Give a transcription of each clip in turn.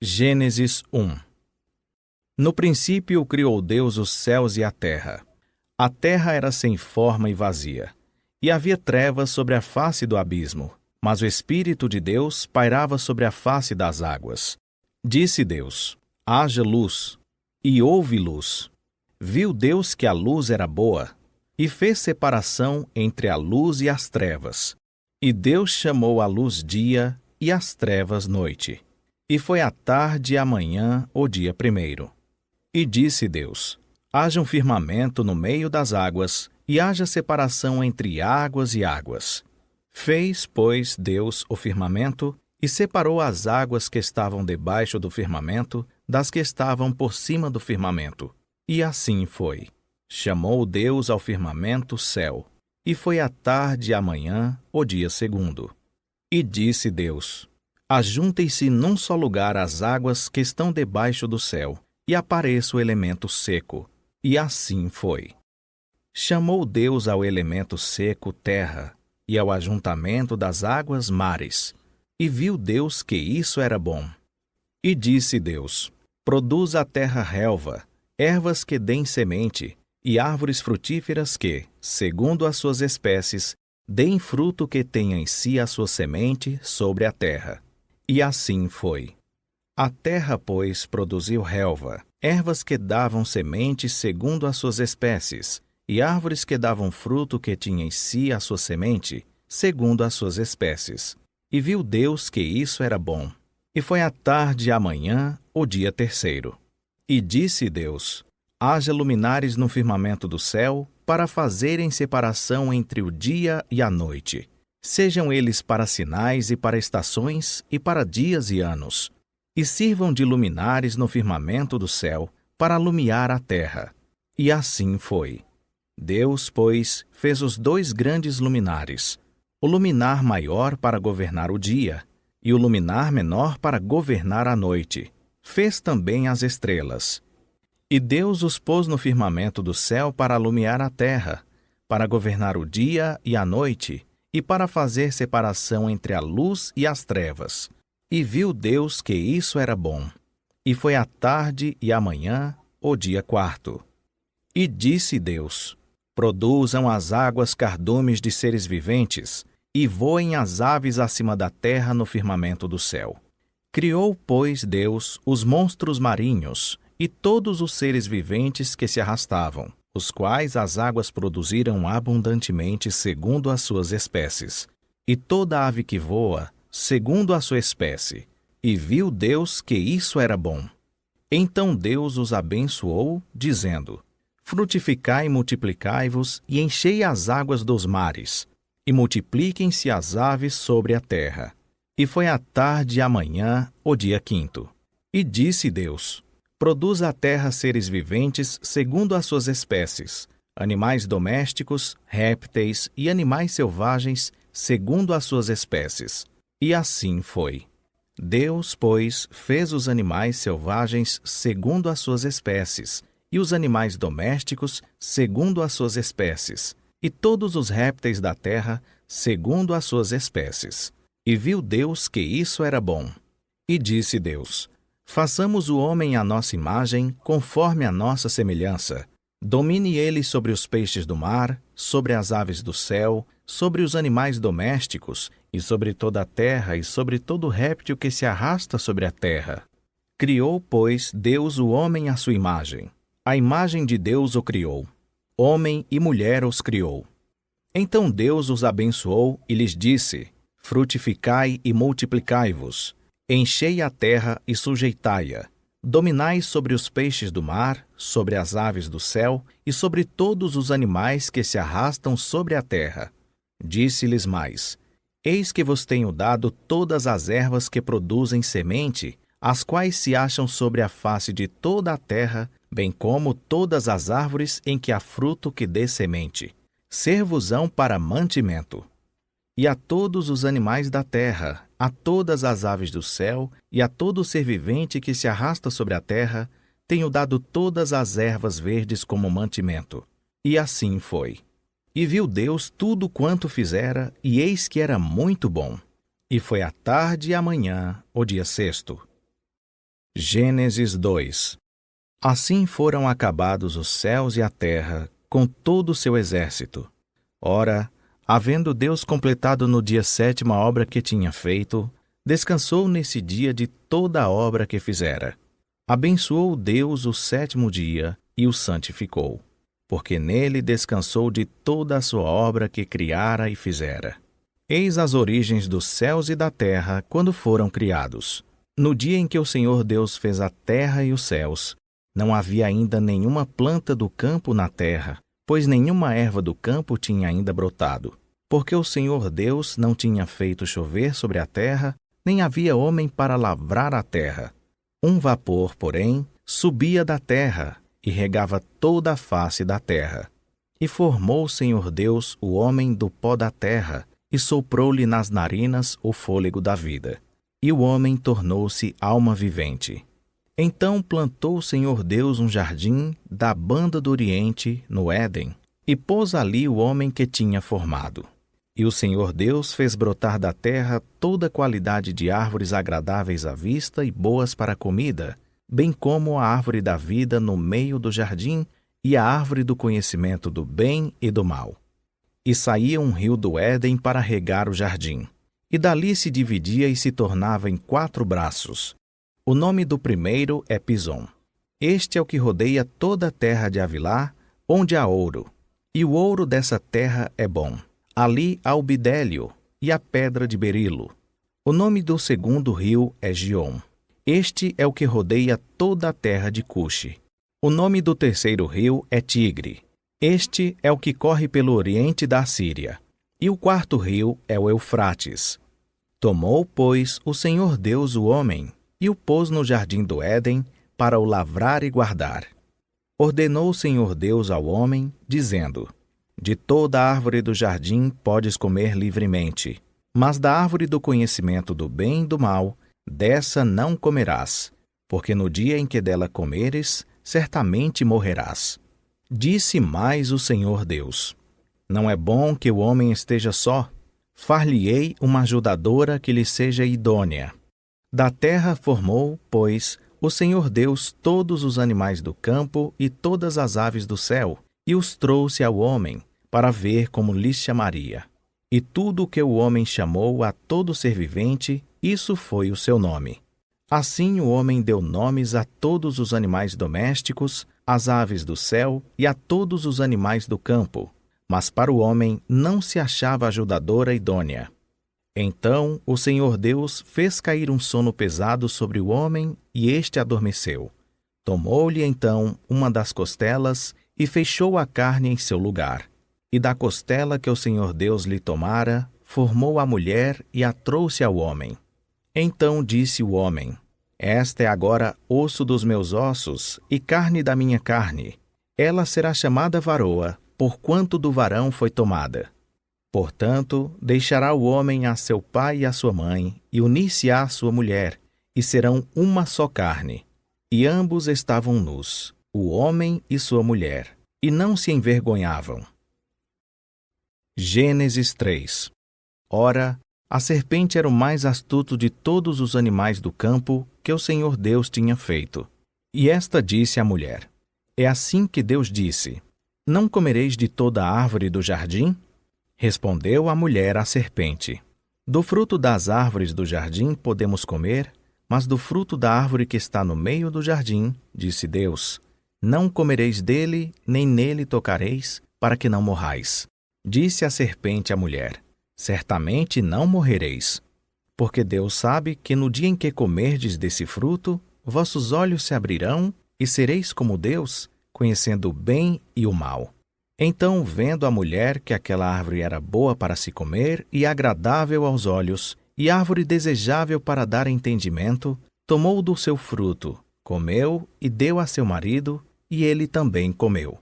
Gênesis 1. No princípio criou Deus os céus e a terra. A terra era sem forma e vazia, e havia trevas sobre a face do abismo, mas o Espírito de Deus pairava sobre a face das águas. Disse Deus: haja luz, e houve luz. Viu Deus que a luz era boa, e fez separação entre a luz e as trevas. E Deus chamou a luz dia, e as trevas noite. E foi a tarde e a manhã o dia primeiro. E disse Deus: haja um firmamento no meio das águas, e haja separação entre águas e águas. Fez, pois, Deus o firmamento, e separou as águas que estavam debaixo do firmamento das que estavam por cima do firmamento. E assim foi. Chamou Deus ao firmamento céu. E foi a tarde e a manhã o dia segundo. E disse Deus: ajuntem-se num só lugar as águas que estão debaixo do céu, e apareça o elemento seco. E assim foi. Chamou Deus ao elemento seco terra, e ao ajuntamento das águas mares. E viu Deus que isso era bom. E disse Deus: produza a terra relva, ervas que deem semente, e árvores frutíferas que, segundo as suas espécies, deem fruto que tenha em si a sua semente sobre a terra. E assim foi. A terra, pois, produziu relva, ervas que davam semente segundo as suas espécies, e árvores que davam fruto que tinha em si a sua semente, segundo as suas espécies. E viu Deus que isso era bom. E foi a tarde e a manhã o dia terceiro. E disse Deus: haja luminares no firmamento do céu, para fazerem separação entre o dia e a noite. Sejam eles para sinais e para estações, e para dias e anos. E sirvam de luminares no firmamento do céu, para alumiar a terra. E assim foi. Deus, pois, fez os dois grandes luminares, o luminar maior para governar o dia, e o luminar menor para governar a noite. Fez também as estrelas. E Deus os pôs no firmamento do céu para alumiar a terra, para governar o dia e a noite, e para fazer separação entre a luz e as trevas. E viu Deus que isso era bom. E foi a tarde e a manhã o dia quarto. E disse Deus: produzam as águas cardumes de seres viventes, e voem as aves acima da terra no firmamento do céu. Criou, pois, Deus os monstros marinhos, e todos os seres viventes que se arrastavam, os quais as águas produziram abundantemente segundo as suas espécies, e toda ave que voa, segundo a sua espécie. E viu Deus que isso era bom. Então Deus os abençoou, dizendo: frutificai e multiplicai-vos, e enchei as águas dos mares, e multipliquem-se as aves sobre a terra. E foi a tarde e a manhã o dia quinto. E disse Deus: produza a terra seres viventes segundo as suas espécies, animais domésticos, répteis e animais selvagens segundo as suas espécies. E assim foi. Deus, pois, fez os animais selvagens segundo as suas espécies, e os animais domésticos segundo as suas espécies, e todos os répteis da terra segundo as suas espécies. E viu Deus que isso era bom. E disse Deus: façamos o homem à nossa imagem, conforme a nossa semelhança. Domine ele sobre os peixes do mar, sobre as aves do céu, sobre os animais domésticos, e sobre toda a terra, e sobre todo réptil que se arrasta sobre a terra. Criou, pois, Deus o homem à sua imagem. A imagem de Deus o criou. Homem e mulher os criou. Então Deus os abençoou e lhes disse: frutificai e multiplicai-vos. Enchei a terra e sujeitai-a. Dominai sobre os peixes do mar, sobre as aves do céu e sobre todos os animais que se arrastam sobre a terra. Disse-lhes mais: eis que vos tenho dado todas as ervas que produzem semente, as quais se acham sobre a face de toda a terra, bem como todas as árvores em que há fruto que dê semente. Ser-vos-ão para mantimento. E a todos os animais da terra, a todas as aves do céu, e a todo ser vivente que se arrasta sobre a terra, tenho dado todas as ervas verdes como mantimento. E assim foi. E viu Deus tudo quanto fizera, e eis que era muito bom. E foi a tarde e a manhã o dia sexto. Gênesis 2. Assim foram acabados os céus e a terra, com todo o seu exército. Ora, havendo Deus completado no dia 7º a obra que tinha feito, descansou nesse dia de toda a obra que fizera. Abençoou Deus o 7º dia e o santificou, porque nele descansou de toda a sua obra que criara e fizera. Eis as origens dos céus e da terra quando foram criados. No dia em que o Senhor Deus fez a terra e os céus, não havia ainda nenhuma planta do campo na terra, pois nenhuma erva do campo tinha ainda brotado, porque o Senhor Deus não tinha feito chover sobre a terra, nem havia homem para lavrar a terra. Um vapor, porém, subia da terra e regava toda a face da terra. E formou o Senhor Deus o homem do pó da terra, e soprou-lhe nas narinas o fôlego da vida. E o homem tornou-se alma vivente. Então plantou o Senhor Deus um jardim da banda do Oriente, no Éden, e pôs ali o homem que tinha formado. E o Senhor Deus fez brotar da terra toda qualidade de árvores agradáveis à vista e boas para a comida, bem como a árvore da vida no meio do jardim e a árvore do conhecimento do bem e do mal. E saía um rio do Éden para regar o jardim. E dali se dividia e se tornava em 4 braços. O nome do primeiro é Pison. Este é o que rodeia toda a terra de Havilá, onde há ouro. E o ouro dessa terra é bom. Ali há o bidélio e a pedra de berilo. O nome do segundo rio é Giom. Este é o que rodeia toda a terra de Cuxi. O nome do terceiro rio é Tigre. Este é o que corre pelo oriente da Síria. E o 4º rio é o Eufrates. Tomou, pois, o Senhor Deus o homem, e o pôs no jardim do Éden, para o lavrar e guardar. Ordenou o Senhor Deus ao homem, dizendo: De toda a árvore do jardim podes comer livremente, mas da árvore do conhecimento do bem e do mal, dessa não comerás, porque no dia em que dela comeres, certamente morrerás. Disse mais o Senhor Deus: Não é bom que o homem esteja só. Far-lhe-ei uma ajudadora que lhe seja idônea. Da terra formou, pois, o Senhor Deus todos os animais do campo e todas as aves do céu, e os trouxe ao homem, para ver como lhes chamaria. E tudo o que o homem chamou a todo ser vivente, isso foi o seu nome. Assim o homem deu nomes a todos os animais domésticos, às aves do céu e a todos os animais do campo. Mas para o homem não se achava ajudadora idônea. Então o Senhor Deus fez cair um sono pesado sobre o homem, e este adormeceu. Tomou-lhe então uma das costelas e fechou a carne em seu lugar. E da costela que o Senhor Deus lhe tomara, formou a mulher e a trouxe ao homem. Então disse o homem: Esta é agora osso dos meus ossos e carne da minha carne. Ela será chamada varoa, porquanto do varão foi tomada. Portanto, deixará o homem a seu pai e a sua mãe, e unir-se-á à sua mulher, e serão uma só carne. E ambos estavam nus, o homem e sua mulher, e não se envergonhavam. Gênesis 3. Ora, a serpente era o mais astuto de todos os animais do campo que o Senhor Deus tinha feito. E esta disse à mulher: É assim que Deus disse: Não comereis de toda a árvore do jardim? Respondeu a mulher à serpente: Do fruto das árvores do jardim podemos comer, mas do fruto da árvore que está no meio do jardim, disse Deus: Não comereis dele, nem nele tocareis, para que não morrais. Disse a serpente à mulher: Certamente não morrereis, porque Deus sabe que no dia em que comerdes desse fruto, vossos olhos se abrirão e sereis como Deus, conhecendo o bem e o mal. Então, vendo a mulher que aquela árvore era boa para se comer e agradável aos olhos, e árvore desejável para dar entendimento, tomou do seu fruto, comeu e deu a seu marido, e ele também comeu.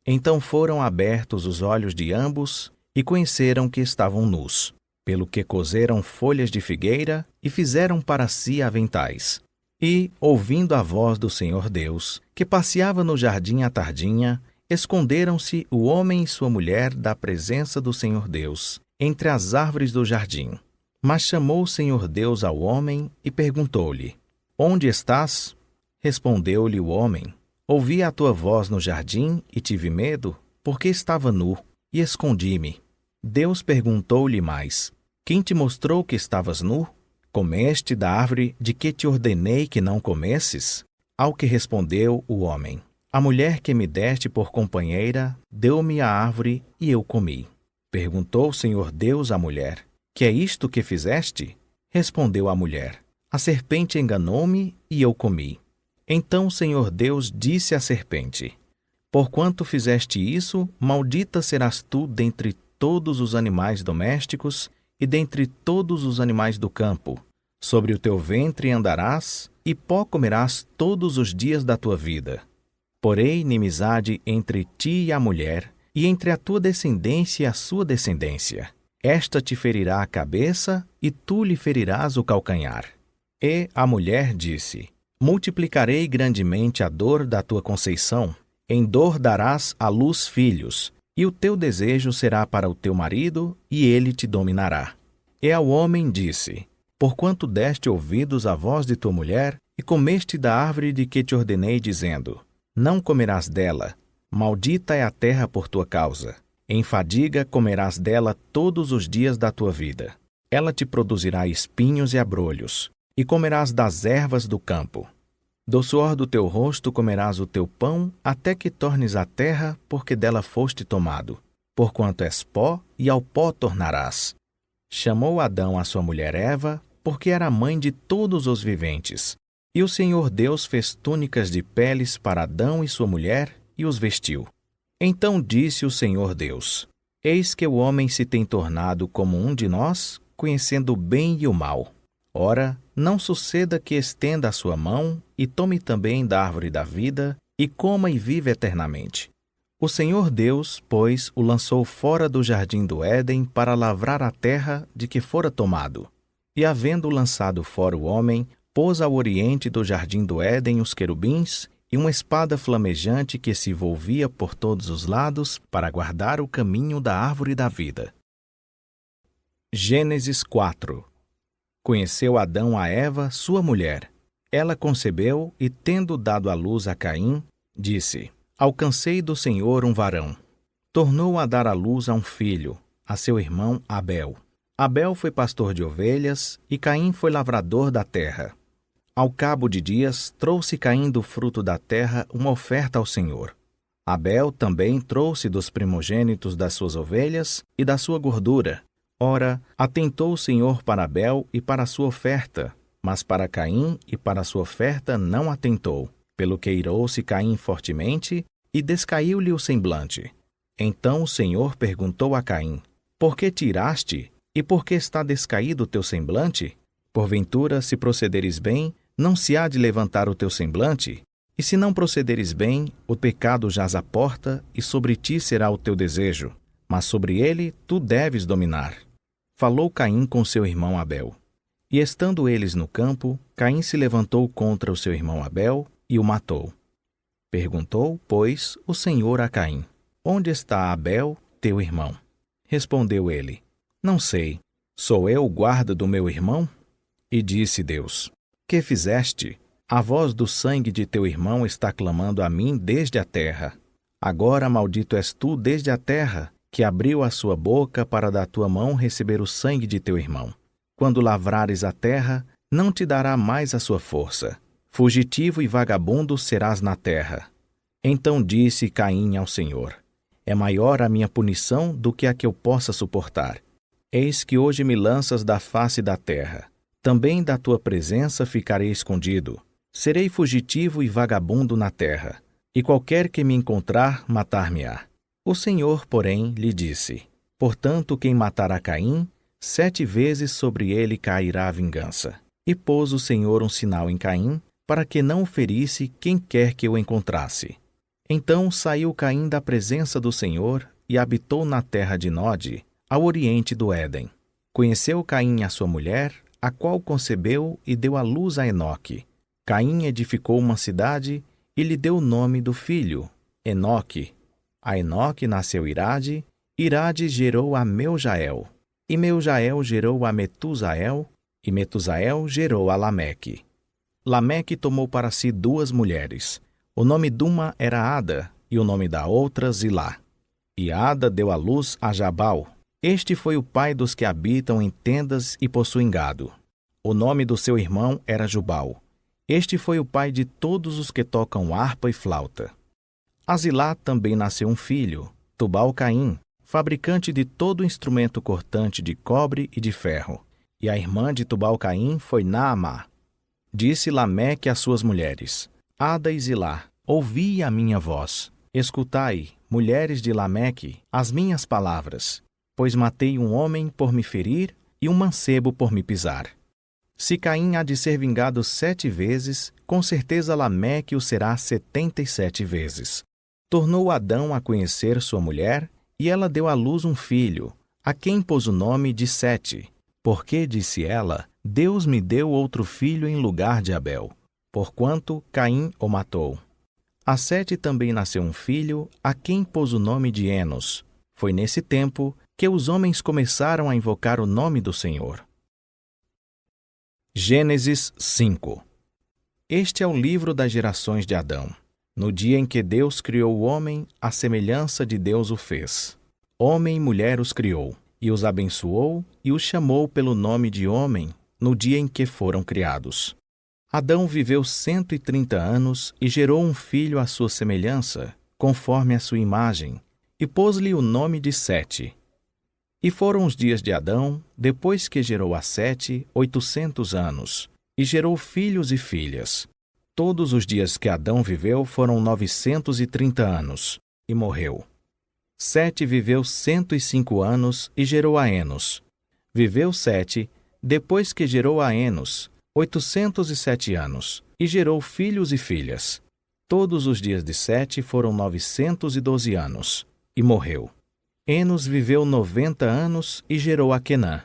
Então foram abertos os olhos de ambos, e conheceram que estavam nus, pelo que coseram folhas de figueira e fizeram para si aventais. E, ouvindo a voz do Senhor Deus, que passeava no jardim à tardinha, esconderam-se o homem e sua mulher da presença do Senhor Deus, entre as árvores do jardim. Mas chamou o Senhor Deus ao homem e perguntou-lhe: Onde estás? Respondeu-lhe o homem: Ouvi a tua voz no jardim e tive medo, porque estava nu, e escondi-me. Deus perguntou-lhe mais: Quem te mostrou que estavas nu? Comeste da árvore de que te ordenei que não comesses? Ao que respondeu o homem: A mulher que me deste por companheira deu-me a árvore e eu comi. Perguntou o Senhor Deus à mulher: Que é isto que fizeste? Respondeu a mulher: A serpente enganou-me e eu comi. Então o Senhor Deus disse à serpente: Porquanto fizeste isso, maldita serás tu dentre todos os animais domésticos e dentre todos os animais do campo. Sobre o teu ventre andarás, e pó comerás todos os dias da tua vida. Porei inimizade entre ti e a mulher, e entre a tua descendência e a sua descendência. Esta te ferirá a cabeça, e tu lhe ferirás o calcanhar. E a mulher disse: Multiplicarei grandemente a dor da tua conceição. Em dor darás à luz filhos, e o teu desejo será para o teu marido, e ele te dominará. E ao homem disse: Porquanto deste ouvidos à voz de tua mulher, e comeste da árvore de que te ordenei, dizendo: Não comerás dela, maldita é a terra por tua causa. Em fadiga comerás dela todos os dias da tua vida. Ela te produzirá espinhos e abrolhos, e comerás das ervas do campo. Do suor do teu rosto comerás o teu pão, até que tornes a terra, porque dela foste tomado. Porquanto és pó, e ao pó tornarás. Chamou Adão a sua mulher Eva, porque era mãe de todos os viventes. E o Senhor Deus fez túnicas de peles para Adão e sua mulher, e os vestiu. Então disse o Senhor Deus: Eis que o homem se tem tornado como um de nós, conhecendo o bem e o mal. Ora, não suceda que estenda a sua mão, e tome também da árvore da vida, e coma e viva eternamente. O Senhor Deus, pois, o lançou fora do jardim do Éden para lavrar a terra de que fora tomado. E havendo lançado fora o homem, pôs ao oriente do jardim do Éden os querubins, e uma espada flamejante que se volvia por todos os lados para guardar o caminho da árvore da vida. Gênesis 4. Conheceu Adão a Eva, sua mulher. Ela concebeu e, tendo dado à luz a Caim, disse: Alcancei do Senhor um varão. Tornou a dar à luz a um filho, a seu irmão Abel. Abel foi pastor de ovelhas e Caim foi lavrador da terra. Ao cabo de dias, trouxe Caim do fruto da terra uma oferta ao Senhor. Abel também trouxe dos primogênitos das suas ovelhas e da sua gordura. Ora, atentou o Senhor para Abel e para a sua oferta, mas para Caim e para a sua oferta não atentou. Pelo que irou-se Caim fortemente e descaiu-lhe o semblante. Então o Senhor perguntou a Caim: Por que te iraste? E por que está descaído o teu semblante? Porventura, se procederes bem, não se há de levantar o teu semblante? E se não procederes bem, o pecado jaz à porta, e sobre ti será o teu desejo, mas sobre ele tu deves dominar. Falou Caim com seu irmão Abel. E estando eles no campo, Caim se levantou contra o seu irmão Abel e o matou. Perguntou, pois, o Senhor a Caim: Onde está Abel, teu irmão? Respondeu ele: Não sei. Sou eu o guarda do meu irmão? E disse Deus: Que fizeste? A voz do sangue de teu irmão está clamando a mim desde a terra. Agora maldito és tu desde a terra, que abriu a sua boca para da tua mão receber o sangue de teu irmão. Quando lavrares a terra, não te dará mais a sua força. Fugitivo e vagabundo serás na terra. Então disse Caim ao Senhor: É maior a minha punição do que a que eu possa suportar. Eis que hoje me lanças da face da terra. Também da tua presença ficarei escondido. Serei fugitivo e vagabundo na terra, e qualquer que me encontrar, matar-me-á. O Senhor, porém, lhe disse: Portanto, quem matará Caim, 7 vezes sobre ele cairá a vingança. E pôs o Senhor um sinal em Caim, para que não o ferisse quem quer que o encontrasse. Então saiu Caim da presença do Senhor e habitou na terra de Nod, ao oriente do Éden. Conheceu Caim a sua mulher, a qual concebeu e deu à luz a Enoque. Caim edificou uma cidade e lhe deu o nome do filho, Enoque. A Enoque nasceu Irade, Irade gerou a Meujael, e Meujael gerou a Metusael, e Metusael gerou a Lameque. Lameque tomou para si 2 mulheres. O nome de uma era Ada, e o nome da outra Zilá. E Ada deu à luz a Jabal. Este foi o pai dos que habitam em tendas e possuem gado. O nome do seu irmão era Jubal. Este foi o pai de todos os que tocam harpa e flauta. A Zilá também nasceu um filho, Tubal-Caim, fabricante de todo instrumento cortante de cobre e de ferro. E a irmã de Tubal-Caim foi Naamá. Disse Lameque às suas mulheres: Ada e Zilá, ouvi a minha voz. Escutai, mulheres de Lameque, as minhas palavras. Pois matei um homem por me ferir e um mancebo por me pisar. Se Caim há de ser vingado 7 vezes, com certeza Lameque o será 77 vezes. Tornou Adão a conhecer sua mulher, e ela deu à luz um filho, a quem pôs o nome de Sete. Porque, disse ela, Deus me deu outro filho em lugar de Abel, porquanto Caim o matou. A Sete também nasceu um filho, a quem pôs o nome de Enos. Foi nesse tempo que os homens começaram a invocar o nome do Senhor. Gênesis 5. Este é o livro das gerações de Adão. No dia em que Deus criou o homem, à semelhança de Deus o fez. Homem e mulher os criou, e os abençoou, e os chamou pelo nome de homem, no dia em que foram criados. Adão viveu 130 anos e gerou um filho à sua semelhança, conforme a sua imagem, e pôs-lhe o nome de Sete. E foram os dias de Adão, depois que gerou a Sete, 800 anos, e gerou filhos e filhas. Todos os dias que Adão viveu foram 930 anos, e morreu. Sete viveu 105 anos e gerou a Enos. Viveu Sete, depois que gerou a Enos, 807 anos, e gerou filhos e filhas. Todos os dias de Sete foram 912 anos, e morreu. Enos viveu 90 anos e gerou a Quenã.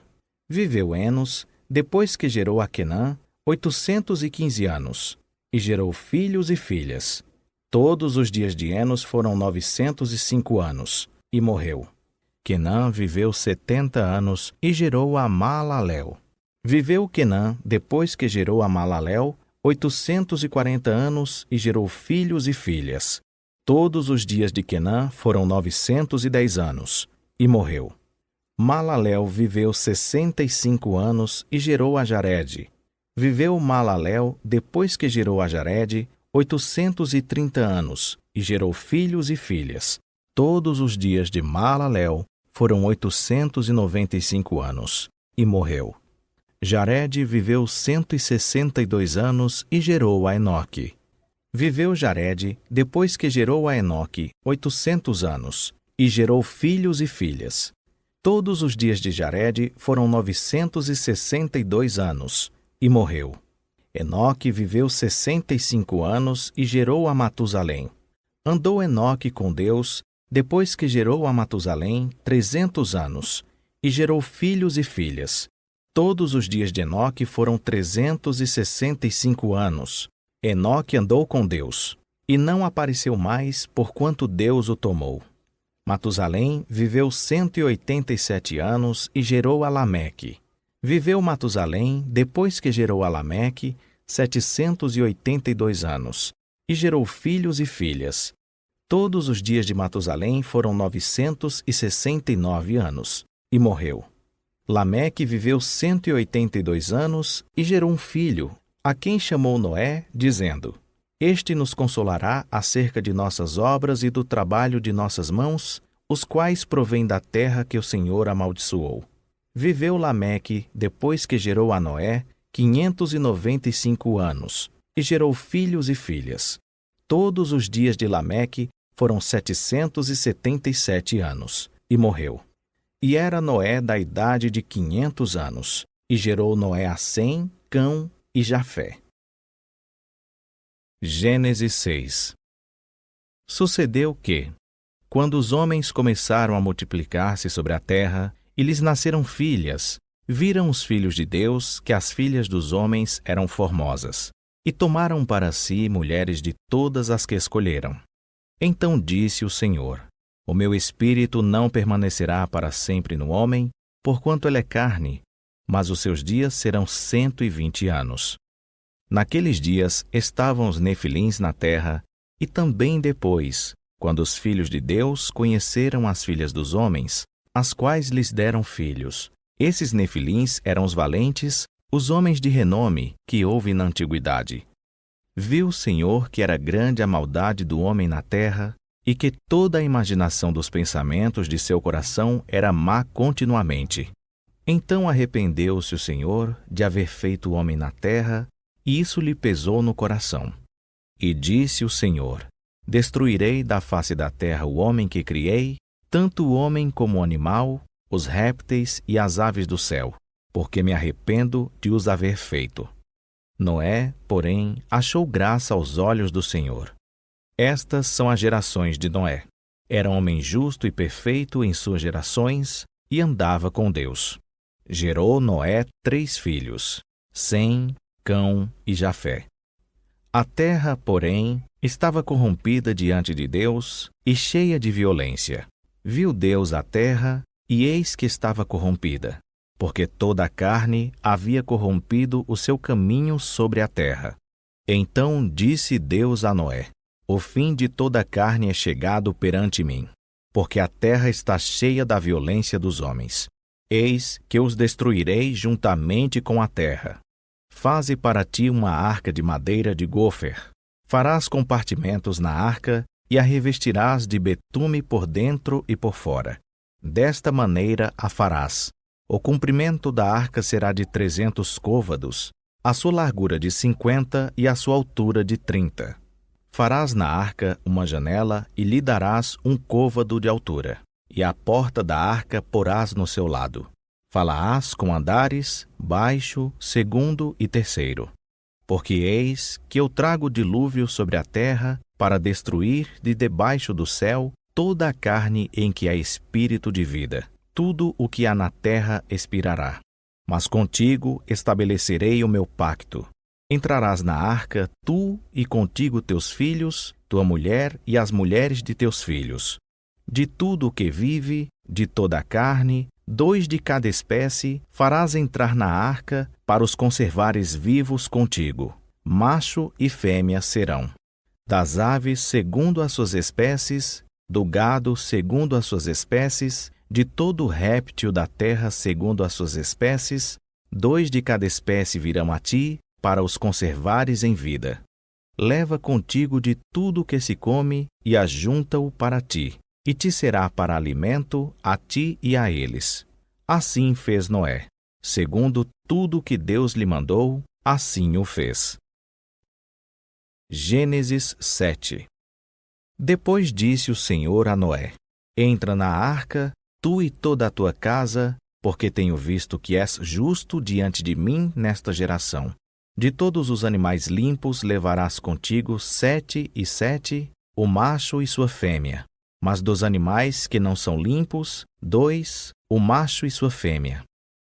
Viveu Enos, depois que gerou a Quenã, 815 anos, e gerou filhos e filhas. Todos os dias de Enos foram 905 anos, e morreu. Quenã viveu 70 anos e gerou a Maalalel. Viveu Quenã, depois que gerou a Maalalel, 840 anos e gerou filhos e filhas. Todos os dias de Quenã foram 910 anos, e morreu. Maalalel viveu 65 anos e gerou a Jarede. Viveu Maalalel, depois que gerou a Jarede, 830 anos, e gerou filhos e filhas. Todos os dias de Maalalel foram 895 anos, e morreu. Jarede viveu 162 anos e gerou a Enoque. Viveu Jarede, depois que gerou a Enoque, 800 anos, e gerou filhos e filhas. Todos os dias de Jarede foram 962 anos, e morreu. Enoque viveu 65 anos e gerou a Matusalém. Andou Enoque com Deus, depois que gerou a Matusalém, 300 anos, e gerou filhos e filhas. Todos os dias de Enoque foram 365 anos. Enoque andou com Deus, e não apareceu mais, porquanto Deus o tomou. Matusalém viveu 187 anos e gerou a Lameque. Viveu Matusalém, depois que gerou a Lameque, 782 anos, e gerou filhos e filhas. Todos os dias de Matusalém foram 969 anos, e morreu. Lameque viveu 182 anos e gerou um filho, a quem chamou Noé, dizendo: Este nos consolará acerca de nossas obras e do trabalho de nossas mãos, os quais provêm da terra que o Senhor amaldiçoou. Viveu Lameque, depois que gerou a Noé, 595 anos, e gerou filhos e filhas. Todos os dias de Lameque foram 777 anos, e morreu. E era Noé da idade de 500 anos, e gerou Noé a Sem, Cão e Jafé. Gênesis 6. Sucedeu que, quando os homens começaram a multiplicar-se sobre a terra, e lhes nasceram filhas, viram os filhos de Deus que as filhas dos homens eram formosas, e tomaram para si mulheres de todas as que escolheram. Então disse o Senhor: O meu espírito não permanecerá para sempre no homem, porquanto ele é carne, mas os seus dias serão 120 anos. Naqueles dias estavam os nefilins na terra, e também depois, quando os filhos de Deus conheceram as filhas dos homens, as quais lhes deram filhos. Esses nefilins eram os valentes, os homens de renome que houve na antiguidade. Viu o Senhor que era grande a maldade do homem na terra, e que toda a imaginação dos pensamentos de seu coração era má continuamente. Então arrependeu-se o Senhor de haver feito o homem na terra, e isso lhe pesou no coração. E disse o Senhor: Destruirei da face da terra o homem que criei, tanto o homem como o animal, os répteis e as aves do céu, porque me arrependo de os haver feito. Noé, porém, achou graça aos olhos do Senhor. Estas são as gerações de Noé. Era homem justo e perfeito em suas gerações, e andava com Deus. Gerou Noé 3 filhos, Sem, Cão e Jafé. A terra, porém, estava corrompida diante de Deus e cheia de violência. Viu Deus a terra, e eis que estava corrompida, porque toda a carne havia corrompido o seu caminho sobre a terra. Então disse Deus a Noé: O fim de toda a carne é chegado perante mim, porque a terra está cheia da violência dos homens. Eis que os destruirei juntamente com a terra. Faze para ti uma arca de madeira de gofer. Farás compartimentos na arca e a revestirás de betume por dentro e por fora. Desta maneira a farás. O comprimento da arca será de 300 côvados, a sua largura de 50 e a sua altura de 30. Farás na arca uma janela e lhe darás um côvado de altura, e a porta da arca porás no seu lado. Falaás com andares, baixo, segundo e terceiro. Porque eis que eu trago o dilúvio sobre a terra para destruir de debaixo do céu toda a carne em que há espírito de vida. Tudo o que há na terra expirará. Mas contigo estabelecerei o meu pacto. Entrarás na arca, tu e contigo teus filhos, tua mulher e as mulheres de teus filhos. De tudo o que vive, de toda a carne, 2 de cada espécie farás entrar na arca para os conservares vivos contigo. Macho e fêmea serão. Das aves segundo as suas espécies, do gado segundo as suas espécies, de todo réptil da terra segundo as suas espécies, 2 de cada espécie virão a ti, para os conservares em vida. Leva contigo de tudo que se come e ajunta-o para ti, e te será para alimento a ti e a eles. Assim fez Noé. Segundo tudo que Deus lhe mandou, assim o fez. Gênesis 7. Depois disse o Senhor a Noé: Entra na arca, tu e toda a tua casa, porque tenho visto que és justo diante de mim nesta geração. De todos os animais limpos levarás contigo 7 e 7, o macho e sua fêmea. Mas dos animais que não são limpos, 2, o macho e sua fêmea.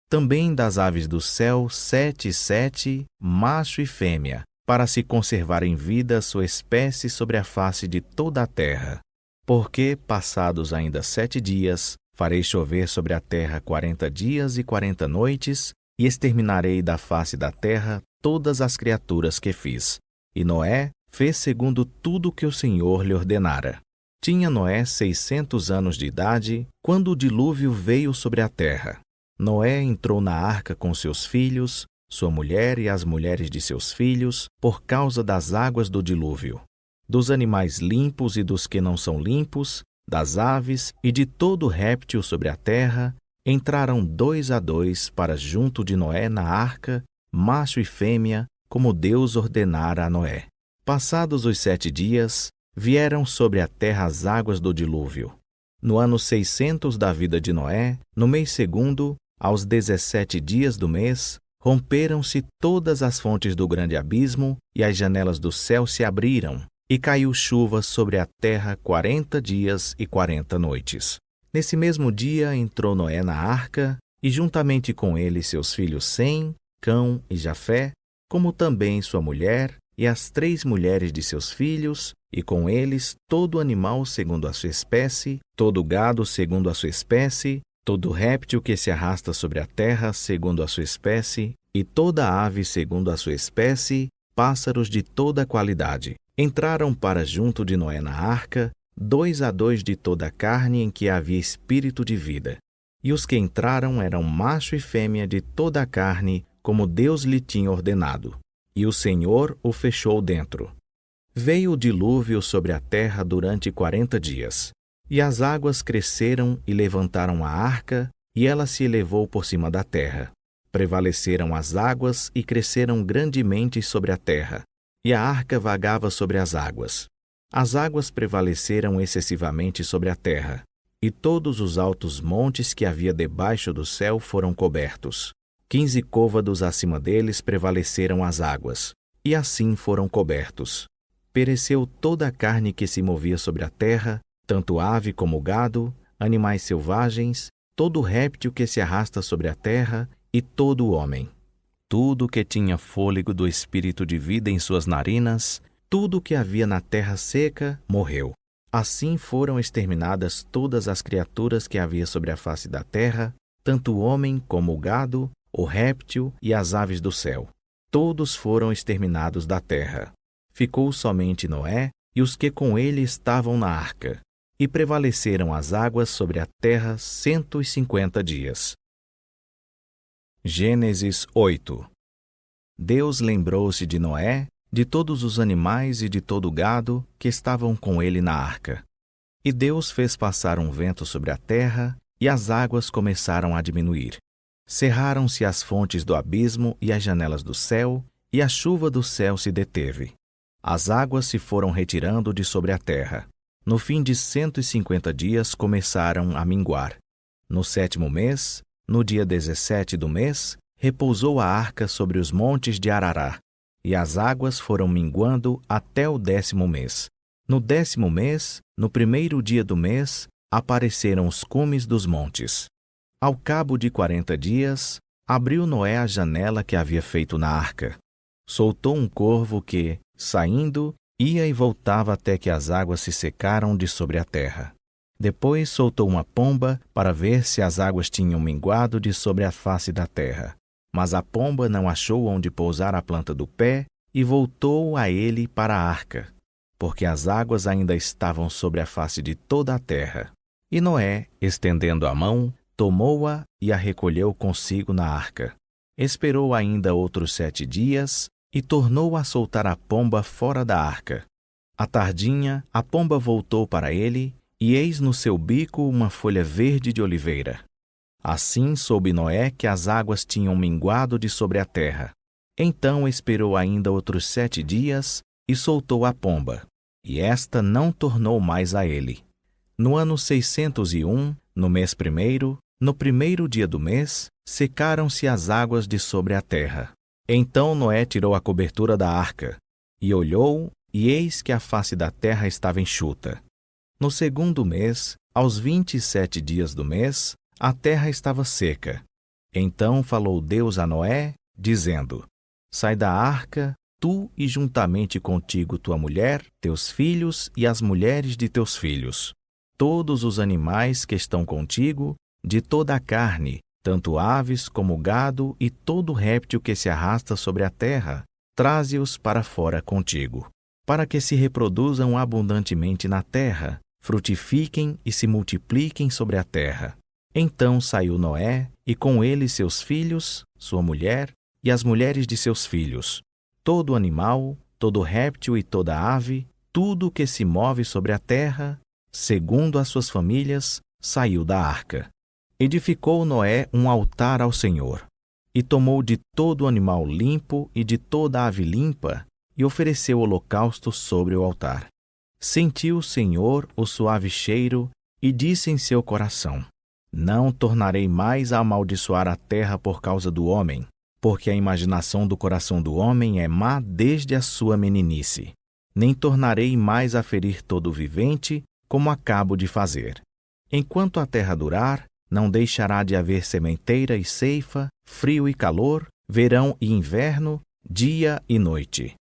Também das aves do céu 7 e 7, macho e fêmea, para se conservar em vida sua espécie sobre a face de toda a terra. Porque, passados ainda 7 dias, farei chover sobre a terra 40 dias e 40 noites, e exterminarei da face da terra todas as criaturas que fiz. E Noé fez segundo tudo que o Senhor lhe ordenara. Tinha Noé 600 anos de idade, quando o dilúvio veio sobre a terra. Noé entrou na arca com seus filhos, sua mulher e as mulheres de seus filhos, por causa das águas do dilúvio. Dos animais limpos e dos que não são limpos, das aves e de todo réptil sobre a terra, entraram 2 a 2 para junto de Noé na arca, macho e fêmea, como Deus ordenara a Noé. Passados os 7 dias, vieram sobre a terra as águas do dilúvio. No ano 600 da vida de Noé, no mês segundo, aos 17 dias do mês, romperam-se todas as fontes do grande abismo, e as janelas do céu se abriram, e caiu chuva sobre a terra 40 dias e 40 noites. Nesse mesmo dia entrou Noé na arca, e juntamente com ele seus filhos Sem, Cão e Jafé, como também sua mulher, e as 3 mulheres de seus filhos, e com eles todo animal segundo a sua espécie, todo gado segundo a sua espécie, todo réptil que se arrasta sobre a terra segundo a sua espécie, e toda ave segundo a sua espécie, pássaros de toda qualidade. Entraram para junto de Noé na arca, 2 a 2 de toda a carne em que havia espírito de vida. E os que entraram eram macho e fêmea de toda a carne, como Deus lhe tinha ordenado. E o Senhor o fechou dentro. Veio o dilúvio sobre a terra durante 40 dias. E as águas cresceram e levantaram a arca, e ela se elevou por cima da terra. Prevaleceram as águas e cresceram grandemente sobre a terra, e a arca vagava sobre as águas. As águas prevaleceram excessivamente sobre a terra, e todos os altos montes que havia debaixo do céu foram cobertos. 15 côvados acima deles prevaleceram as águas, e assim foram cobertos. Pereceu toda a carne que se movia sobre a terra, tanto ave como gado, animais selvagens, todo réptil que se arrasta sobre a terra, e todo o homem. Tudo que tinha fôlego do espírito de vida em suas narinas, tudo que havia na terra seca, morreu. Assim foram exterminadas todas as criaturas que havia sobre a face da terra, tanto o homem como o gado, o réptil e as aves do céu. Todos foram exterminados da terra. Ficou somente Noé e os que com ele estavam na arca, e prevaleceram as águas sobre a terra 150 dias. Gênesis 8. Deus lembrou-se de Noé, de todos os animais e de todo o gado que estavam com ele na arca. E Deus fez passar um vento sobre a terra, e as águas começaram a diminuir. Cerraram-se as fontes do abismo e as janelas do céu, e a chuva do céu se deteve. As águas se foram retirando de sobre a terra. No fim de 150 dias começaram a minguar. No 7º mês, no dia 17 do mês, repousou a arca sobre os montes de Arará, e as águas foram minguando até o 10º mês. No 10º mês, no 1º dia do mês, apareceram os cumes dos montes. Ao cabo de 40 dias, abriu Noé a janela que havia feito na arca. Soltou um corvo que, saindo, ia e voltava até que as águas se secaram de sobre a terra. Depois soltou uma pomba para ver se as águas tinham minguado de sobre a face da terra. Mas a pomba não achou onde pousar a planta do pé e voltou a ele para a arca, porque as águas ainda estavam sobre a face de toda a terra. E Noé, estendendo a mão, tomou-a e a recolheu consigo na arca. Esperou ainda outros 7 dias e tornou a soltar a pomba fora da arca. À tardinha, a pomba voltou para ele, e eis no seu bico uma folha verde de oliveira. Assim soube Noé que as águas tinham minguado de sobre a terra. Então esperou ainda outros 7 dias e soltou a pomba, e esta não tornou mais a ele. No ano 601, no mês 1º, no 1º dia do mês, secaram-se as águas de sobre a terra. Então Noé tirou a cobertura da arca, e olhou, e eis que a face da terra estava enxuta. No 2º mês, aos 27 dias do mês, a terra estava seca. Então falou Deus a Noé, dizendo: Sai da arca, tu e juntamente contigo tua mulher, teus filhos e as mulheres de teus filhos. Todos os animais que estão contigo, de toda a carne, tanto aves como gado e todo réptil que se arrasta sobre a terra, traze-os para fora contigo, para que se reproduzam abundantemente na terra, frutifiquem e se multipliquem sobre a terra. Então saiu Noé, e com ele seus filhos, sua mulher e as mulheres de seus filhos. Todo animal, todo réptil e toda ave, tudo que se move sobre a terra, segundo as suas famílias, saiu da arca. Edificou Noé um altar ao Senhor, e tomou de todo animal limpo e de toda ave limpa, e ofereceu holocausto sobre o altar. Sentiu o Senhor o suave cheiro, e disse em seu coração: Não tornarei mais a amaldiçoar a terra por causa do homem, porque a imaginação do coração do homem é má desde a sua meninice. Nem tornarei mais a ferir todo o vivente, como acabo de fazer. Enquanto a terra durar, não deixará de haver sementeira e ceifa, frio e calor, verão e inverno, dia e noite.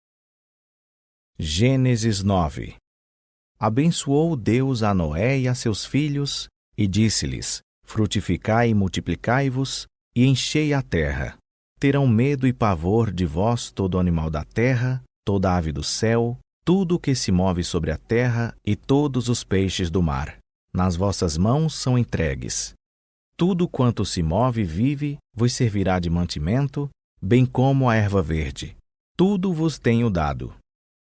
Gênesis 9. Abençoou Deus a Noé e a seus filhos, e disse-lhes: Frutificai e multiplicai-vos, e enchei a terra. Terão medo e pavor de vós todo animal da terra, toda ave do céu, tudo o que se move sobre a terra e todos os peixes do mar. Nas vossas mãos são entregues. Tudo quanto se move e vive vos servirá de mantimento, bem como a erva verde. Tudo vos tenho dado.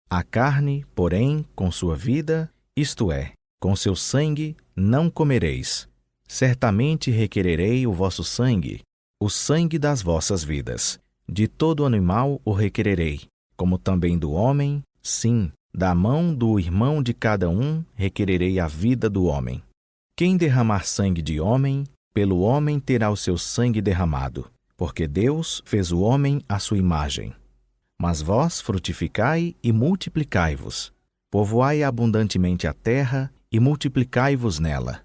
A carne, porém, com sua vida, isto é, com seu sangue, não comereis. Certamente requererei o vosso sangue, o sangue das vossas vidas. De todo animal o requererei, como também do homem, sim, da mão do irmão de cada um requererei a vida do homem. Quem derramar sangue de homem, pelo homem terá o seu sangue derramado, porque Deus fez o homem à sua imagem. Mas vós frutificai e multiplicai-vos, povoai abundantemente a terra e multiplicai-vos nela.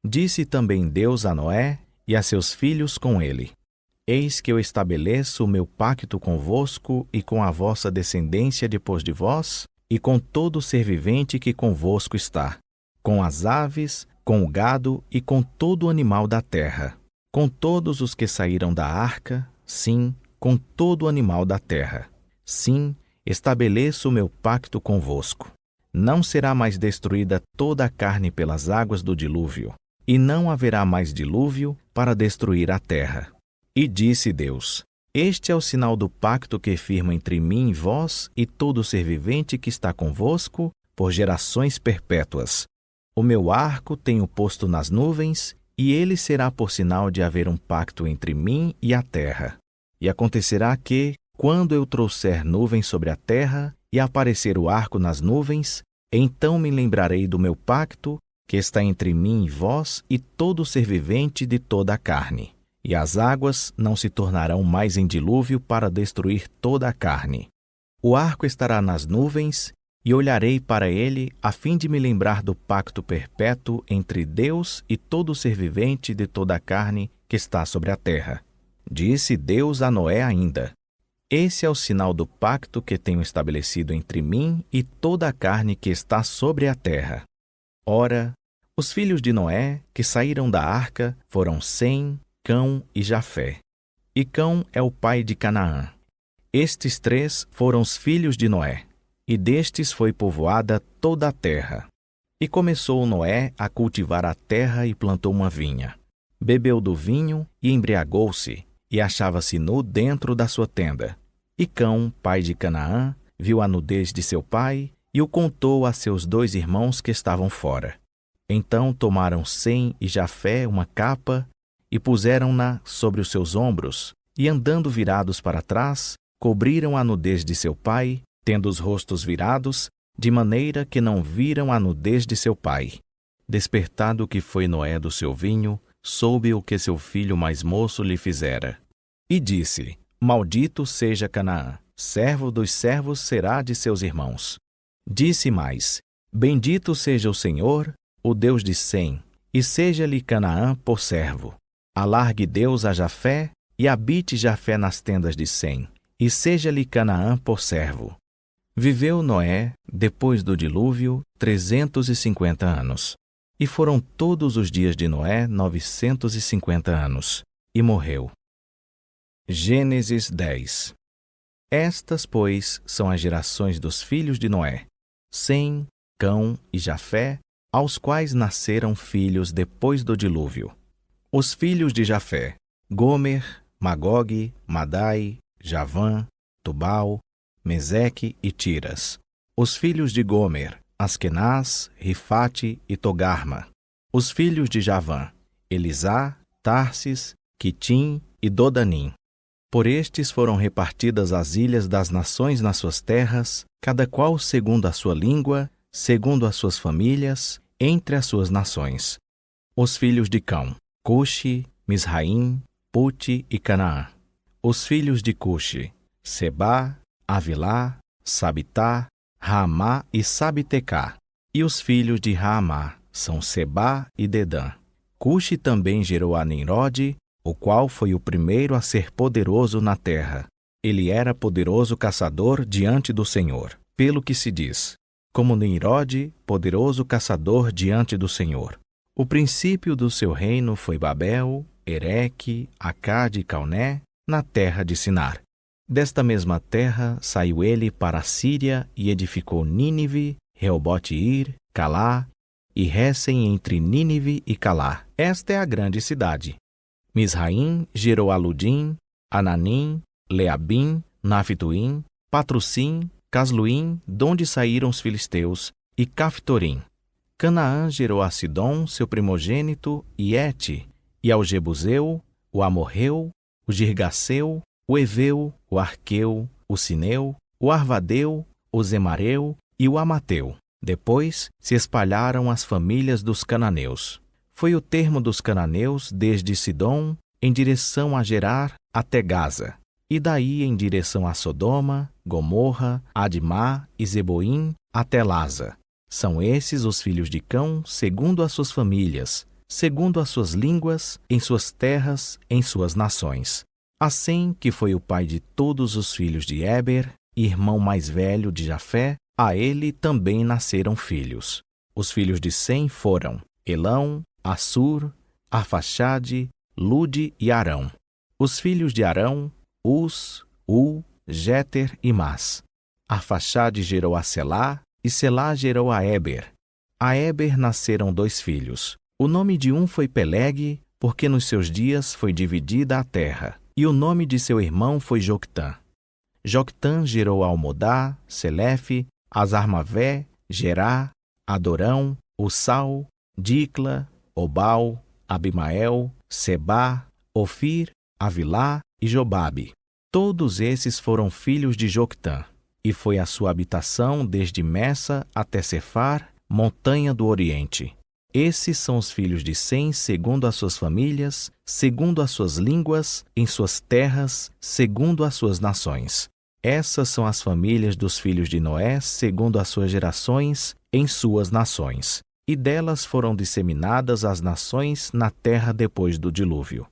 Disse também Deus a Noé e a seus filhos com ele: Eis que eu estabeleço o meu pacto convosco e com a vossa descendência depois de vós, e com todo ser vivente que convosco está, com as aves, com o gado e com todo animal da terra, com todos os que saíram da arca, sim, com todo animal da terra. Sim, estabeleço o meu pacto convosco. Não será mais destruída toda a carne pelas águas do dilúvio, e não haverá mais dilúvio para destruir a terra. E disse Deus: Este é o sinal do pacto que firma entre mim e vós e todo ser vivente que está convosco por gerações perpétuas. O meu arco tenho posto nas nuvens, e ele será por sinal de haver um pacto entre mim e a terra. E acontecerá que, quando eu trouxer nuvens sobre a terra e aparecer o arco nas nuvens, então me lembrarei do meu pacto que está entre mim e vós e todo ser vivente de toda a carne. E as águas não se tornarão mais em dilúvio para destruir toda a carne. O arco estará nas nuvens, e olharei para ele a fim de me lembrar do pacto perpétuo entre Deus e todo ser vivente de toda a carne que está sobre a terra. Disse Deus a Noé ainda: Esse é o sinal do pacto que tenho estabelecido entre mim e toda a carne que está sobre a terra. Ora, os filhos de Noé, que saíram da arca, foram Sem, Cão e Jafé. E Cão é o pai de Canaã. Estes três foram os filhos de Noé, e destes foi povoada toda a terra. E começou Noé a cultivar a terra e plantou uma vinha. Bebeu do vinho e embriagou-se, e achava-se nu dentro da sua tenda. E Cão, pai de Canaã, viu a nudez de seu pai e o contou a seus 2 irmãos que estavam fora. Então tomaram Sem e Jafé uma capa e puseram-na sobre os seus ombros, e andando virados para trás, cobriram a nudez de seu pai, tendo os rostos virados, de maneira que não viram a nudez de seu pai. Despertado que foi Noé do seu vinho, soube o que seu filho mais moço lhe fizera. E disse: Maldito seja Canaã, servo dos servos será de seus irmãos. Disse mais: Bendito seja o Senhor, o Deus de Sem, e seja-lhe Canaã por servo. Alargue Deus a Jafé, e habite Jafé nas tendas de Sem, e seja-lhe Canaã por servo. Viveu Noé, depois do dilúvio, 350 anos. E foram todos os dias de Noé 950 anos, e morreu. Gênesis 10. Estas, pois, são as gerações dos filhos de Noé, Sem, Cão e Jafé, aos quais nasceram filhos depois do dilúvio. Os filhos de Jafé: Gomer, Magogue, Madai, Javã, Tubal, Meseque e Tiras. Os filhos de Gomer: Askenaz, Rifate e Togarma. Os filhos de Javã: Elisá, Tarsis, Quitim e Dodanim. Por estes foram repartidas as ilhas das nações nas suas terras, cada qual segundo a sua língua, segundo as suas famílias, entre as suas nações. Os filhos de Cão: Cuxi, Misraim, Puti e Canaã. Os filhos de Cuxi: Sebá, Avilá, Sabitá, Raamá e Sabitecá. E os filhos de Raamá são Sebá e Dedã. Cuxi também gerou a Nimrode, o qual foi o primeiro a ser poderoso na terra. Ele era poderoso caçador diante do Senhor, pelo que se diz: como Nimrode, poderoso caçador diante do Senhor. O princípio do seu reino foi Babel, Ereque, Acade e Calné, na terra de Sinar. Desta mesma terra saiu ele para a Síria e edificou Nínive, Reobote-ir, Calá e Récem entre Nínive e Calá. Esta é a grande cidade. Misraim gerou Aludim, Ananim, Leabim, Naphtuim, Patrussim, Casluim, donde saíram os filisteus, e Caftorim. Canaã gerou a Sidom, seu primogênito, e Et, e ao Jebuseu, o Amorreu, o Girgaseu, o Eveu, o Arqueu, o Sineu, o Arvadeu, o Zemareu e o Amateu. Depois se espalharam as famílias dos cananeus. Foi o termo dos cananeus desde Sidom em direção a Gerar até Gaza, e daí em direção a Sodoma, Gomorra, Admá e Zeboim até Laza. São esses os filhos de Cão, segundo as suas famílias, segundo as suas línguas, em suas terras, em suas nações. Assim que foi o pai de todos os filhos de Éber, irmão mais velho de Jafé, a ele também nasceram filhos. Os filhos de Sem foram Elão, Assur, Arfaxade, Lude e Arão. Os filhos de Arão, Uz, Jéter e Mas. Arfaxade gerou a Selá, e Selá gerou a Éber. A Éber nasceram 2 filhos. O nome de um foi Peleg, porque nos seus dias foi dividida a terra, e o nome de seu irmão foi Joctã. Joctã gerou a Almodá, Selefe, Azarmavé, Gerá, Adorão, Ussal, Dicla, Obal, Abimael, Sebá, Ofir, Avilá e Jobabe. Todos esses foram filhos de Joctã, e foi a sua habitação desde Messa até Cefar, montanha do Oriente. Esses são os filhos de Sem segundo as suas famílias, segundo as suas línguas, em suas terras, segundo as suas nações. Essas são as famílias dos filhos de Noé segundo as suas gerações, em suas nações. E delas foram disseminadas as nações na terra depois do dilúvio.